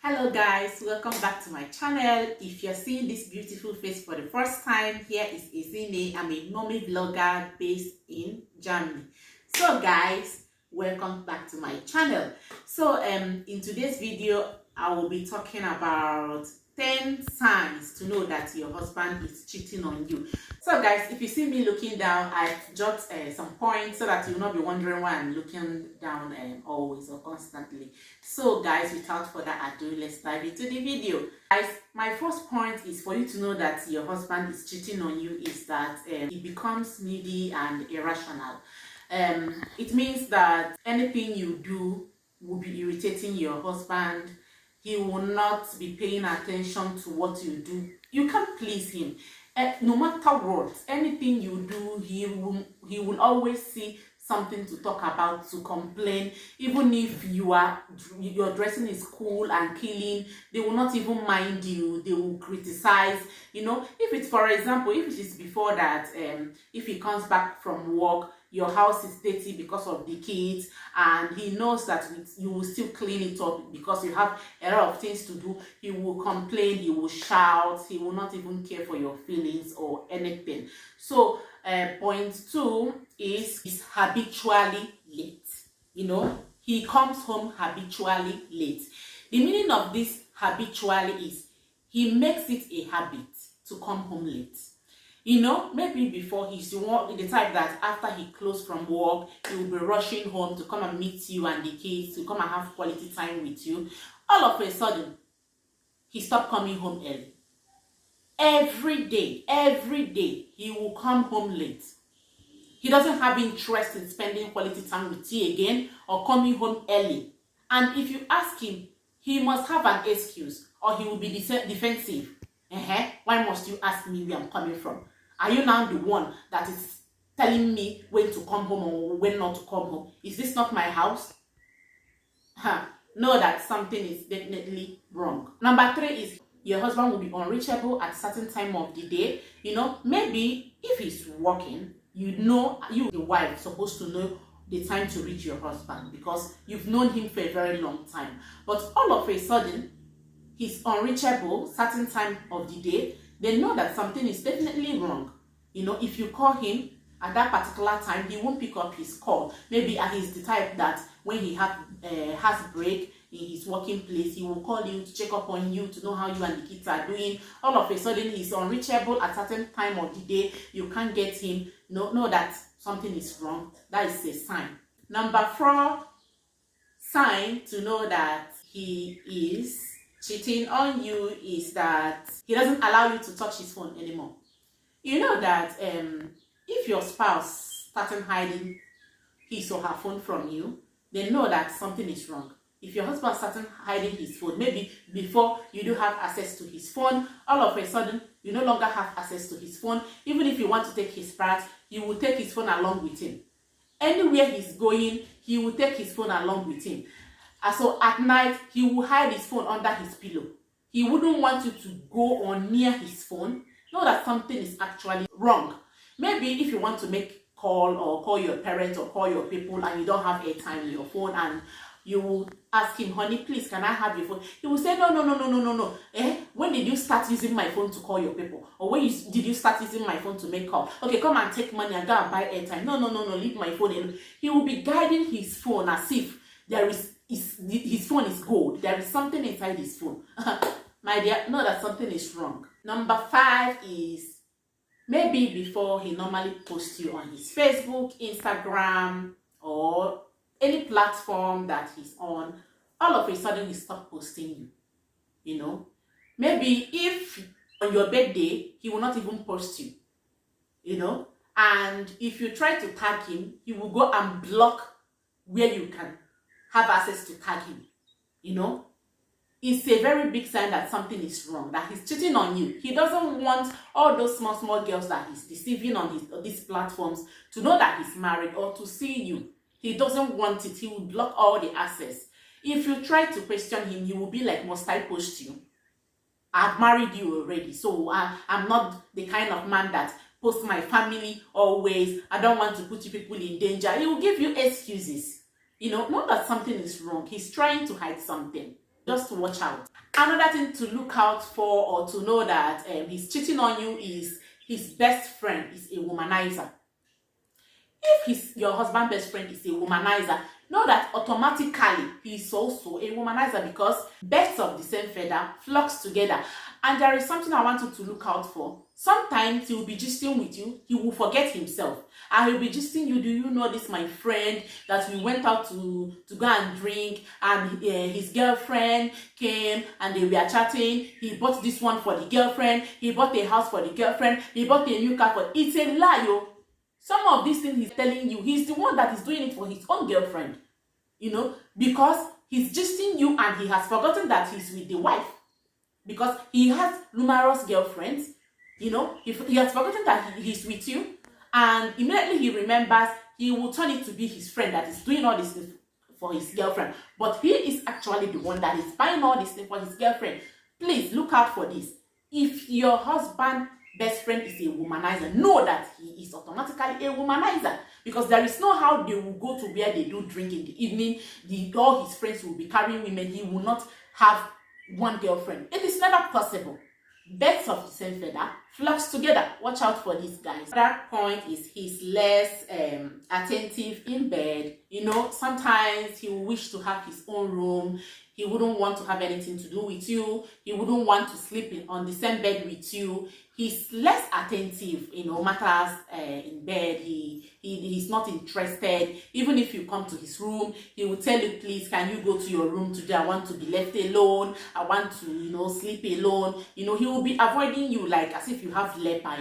Hello guys, welcome back to my channel. If you're seeing this beautiful face for the first time, here is Ezine. I'm a mommy vlogger based in Germany. So guys, welcome back to my channel. So in today's video, I will be talking about 10 signs to know that your husband is cheating on you. So guys, if you see me looking down, I've jotted some points so that you'll not be wondering why I'm looking down always or constantly. So guys, without further ado, let's dive into the video. Guys, my first point is for you to know that your husband is cheating on you is that he becomes needy and irrational. It means that anything you do will be irritating your husband. He will not be paying attention to what you do. You can't please him. No matter what, anything you do, he will always see something to talk about, to complain. Even if your dressing is cool and killing, they will not even mind you. They will criticize. You know, if it's, for example, if it is before that, if he comes back from work, your house is dirty because of the kids, and he knows that you will still clean it up because you have a lot of things to do, he will complain, he will shout, he will not even care for your feelings or anything. So point 2 is he's habitually late. You know, he comes home habitually late. The meaning of this habitually is he makes it a habit to come home late. You know, maybe before he's the type that after he closes from work, he will be rushing home to come and meet you and the kids, to come and have quality time with you. All of a sudden, he stopped coming home early. Every day, he will come home late. He doesn't have interest in spending quality time with you again or coming home early. And if you ask him, he must have an excuse or he will be defensive. Why must you ask me where I'm coming from? Are you now the one that is telling me when to come home or when not to come home? Is this not my house? Know that something is definitely wrong. Number 3 is your husband will be unreachable at a certain time of the day. You know, maybe if he's working, you know, you the wife supposed to know the time to reach your husband because you've known him for a very long time. But all of a sudden, he's unreachable certain time of the day. They know that something is definitely wrong. You know, if you call him at that particular time, he won't pick up his call. Maybe he's the type that when he has break in his working place, he will call you to check up on you, to know how you and the kids are doing. All of a sudden, he's unreachable at a certain time of the day. You can't get him. Know that something is wrong. That is a sign. Number 4 sign to know that he is cheating on you is that he doesn't allow you to touch his phone anymore. You know that if your spouse started hiding his or her phone from you, they know that something is wrong. If your husband started hiding his phone, maybe before you do have access to his phone, all of a sudden you no longer have access to his phone. Even if you want to take his part, you will take his phone along with him. Anywhere he's going, he will take his phone along with him. So at night, he will hide his phone under his pillow. He wouldn't want you to go on near his phone. Know that something is actually wrong. Maybe if you want to make call or call your parents or call your people and you don't have airtime in your phone and you will ask him, honey, please, can I have your phone? He will say, no. When did you start using my phone to call your people? Or when did you start using my phone to make call? Okay, come and take money and go and buy airtime. No, leave my phone alone. He will be guiding his phone as if there is his phone is gold. There is something inside his phone. My dear, know that something is wrong. Number 5 is maybe before he normally posts you on his Facebook, Instagram, or any platform that he's on, all of a sudden he stopped posting you. You know, maybe if on your birthday, he will not even post you. You know, and if you try to tag him, he will go and block where you can have access to tag him. You know, it's a very big sign that something is wrong, that he's cheating on you. He doesn't want all those small girls that he's deceiving on these platforms to know that he's married or to see you. He doesn't want it. He will block all the access. If you try to question him, he will be like, must I post you? I've married you already, so I'm not the kind of man that posts my family always. I don't want to put you people in danger. He will give you excuses. You know, not that something is wrong. He's trying to hide something. Just watch out. Another thing to look out for, or to know that he's cheating on you, is his best friend is a womanizer. If your husband best friend is a womanizer, know that automatically he is also a womanizer, because birds of the same feather flocks together. And there is something I want you to look out for. Sometimes he will be gisting with you, he will forget himself, and he'll be gisting you. Do you know this, my friend, that we went out to go and drink, and his girlfriend came and they were chatting. He bought this one for the girlfriend, he bought a house for the girlfriend, he bought a new car for. It's a lie, yo. Some of these things he's telling you, he's the one that is doing it for his own girlfriend, because he's gisting you and he has forgotten that he's with the wife, because he has numerous girlfriends. He has forgotten that he's with you, and immediately he remembers, he will turn it to be his friend that is doing all this things for his girlfriend, but he is actually the one that is buying all this thing for his girlfriend. Please look out for this. If your husband best friend is a womanizer, know that he is automatically a womanizer, because there is no how they will go to where they do drink in the evening. All his friends will be carrying women. He will not have one girlfriend. It is never possible. Birds of the same feather flocks together. Watch out for these guys. That point is he's less attentive in bed. Sometimes he will wish to have his own room. He wouldn't want to have anything to do with you. He wouldn't want to sleep on the same bed with you. He's less attentive, matters in bed. He's not interested. Even if you come to his room, he will tell you, please, can you go to your room today? I want to be left alone. I want to, sleep alone. He will be avoiding you like as if you have leper,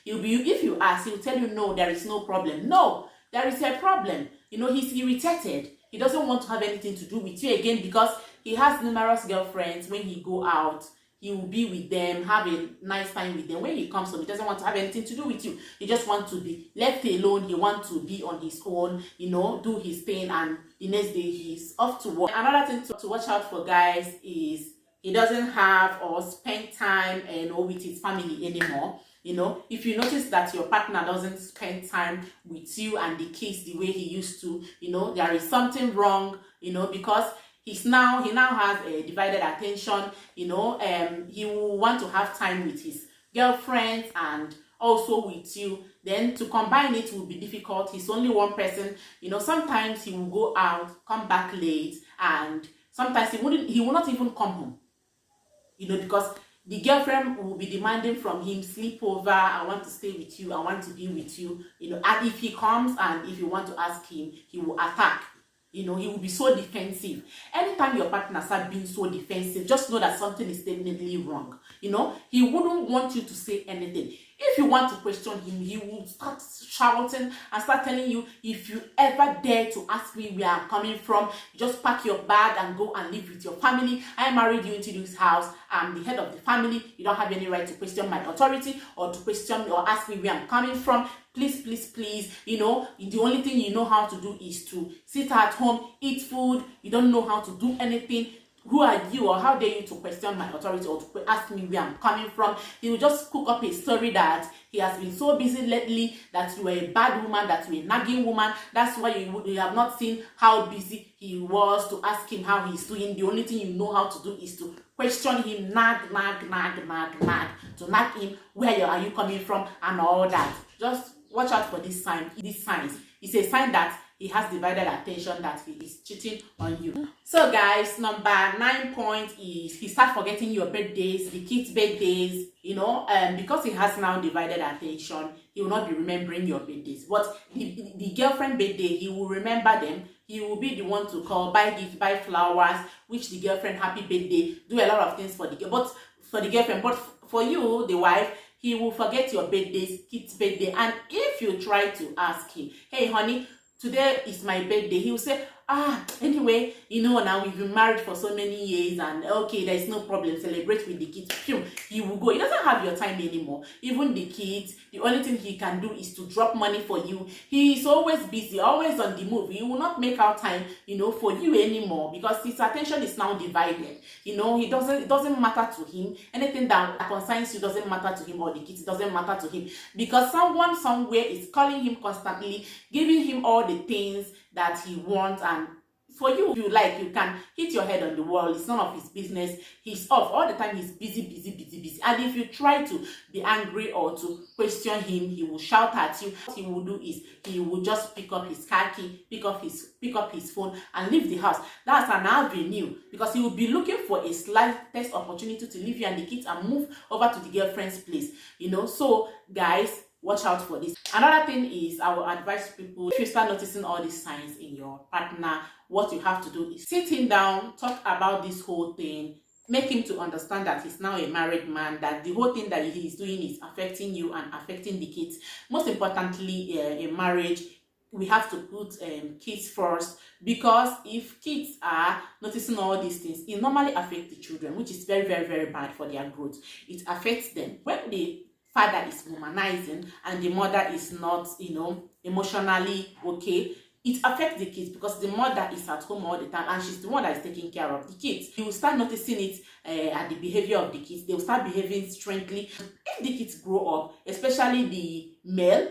if you ask, he will tell you, no, there is no problem. No, there is a problem. He's irritated. He doesn't want to have anything to do with you again, because he has numerous girlfriends. When he go out, he will be with them, have a nice time with them. When he comes home, he doesn't want to have anything to do with you. He just wants to be left alone. He wants to be on his own, do his thing, and the next day he's off to work. Another thing to watch out for, guys, is he doesn't have or spend time with his family anymore. If you notice that your partner doesn't spend time with you and the kids the way he used to, there is something wrong, because he now has a divided attention. He will want to have time with his girlfriends and also with you. Then to combine it will be difficult. He's only one person. Sometimes he will go out, come back late, and sometimes he will not even come home. Because the girlfriend will be demanding from him, sleepover, I want to stay with you, I want to be with you, and if he comes and if you want to ask him, he will attack. He will be so defensive. Anytime your partners are being so defensive, just know that something is definitely wrong. He wouldn't want you to say anything. If you want to question him, he will start shouting and start telling you, if you ever dare to ask me where I'm coming from, just pack your bag and go and live with your family. I married you into this house. I'm the head of the family. You don't have any right to question my authority or to question or ask me where I'm coming from. Please, please, please, the only thing you know how to do is to sit at home, eat food. You don't know how to do anything. Who are you, or how dare you to question my authority or to ask me where I'm coming from? He will just cook up a story that he has been so busy lately, that you are a bad woman, that you are a nagging woman. That's why you have not seen how busy he was to ask him how he's doing. The only thing you know how to do is to question him, nag, to nag him, where are you coming from and all that. Just watch out for this sign. These signs. It's a sign that he has divided attention, that he is cheating on you. So guys, number 9 point is he starts forgetting your birthdays, the kids' birthdays, because he has now divided attention, he will not be remembering your birthdays. But the girlfriend birthday, he will remember them. He will be the one to call, buy gifts, buy flowers, wish the girlfriend happy birthday, do a lot of things for the girlfriend. But for you, the wife, he will forget your birthdays, kids' birthday. And if you try to ask him, hey honey, today is my birthday, he will say, anyway, now we've been married for so many years, and okay, there's no problem, celebrate with the kids. Phew, he will go. He doesn't have your time anymore. Even the kids, the only thing he can do is to drop money for you. He is always busy, always on the move. He will not make out time, for you anymore, because his attention is now divided. It doesn't matter to him. Anything that concerns you doesn't matter to him, or the kids doesn't matter to him, because someone somewhere is calling him constantly, giving him all the things that he wants, and For you, if you like, you can hit your head on the wall. It's none of his business. He's off all the time. He's busy. And if you try to be angry or to question him, he will shout at you. What he will do is he will just pick up his car key, pick up his phone, and leave the house. That's an avenue, because he will be looking for a slightest opportunity to leave you and the kids and move over to the girlfriend's place. So guys, watch out for this. Another thing is, I will advise people, if you start noticing all these signs in your partner, what you have to do is sit him down, talk about this whole thing, make him to understand that he's now a married man, that the whole thing that he is doing is affecting you and affecting the kids. Most importantly, in marriage, we have to put kids first, because if kids are noticing all these things, it normally affects the children, which is very bad for their growth. It affects them. When the father is womanizing and the mother is not, emotionally okay, it affects the kids, because the mother is at home all the time and she's the one that is taking care of the kids. You will start noticing it at the behavior of the kids. They will start behaving strangely. If the kids grow up, especially the male,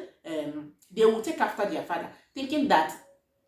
they will take after their father, thinking that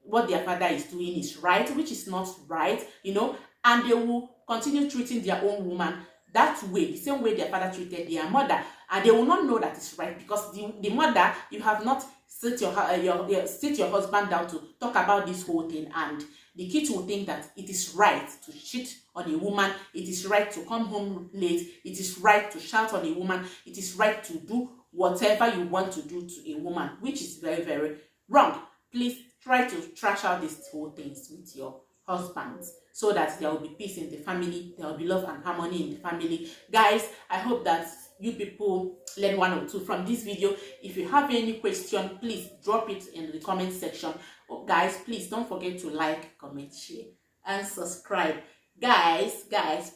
what their father is doing is right, which is not right, and they will continue treating their own woman that way, the same way their father treated their mother, and they will not know that it's right, because the mother, you have not sit your husband down to talk about this whole thing, and the kids will think that it is right to cheat on a woman, it is right to come home late, it is right to shout on a woman, it is right to do whatever you want to do to a woman, which is very wrong. Please try to trash out these whole things with your husbands, so that there will be peace in the family, there will be love and harmony in the family. Guys, I hope that you people learn one or two from this video. If you have any question, please drop it in the comment section. Guys, please don't forget to like, comment, share, and subscribe. Guys,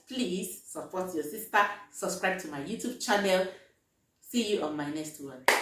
please support your sister. Subscribe to my YouTube channel. See you on my next one.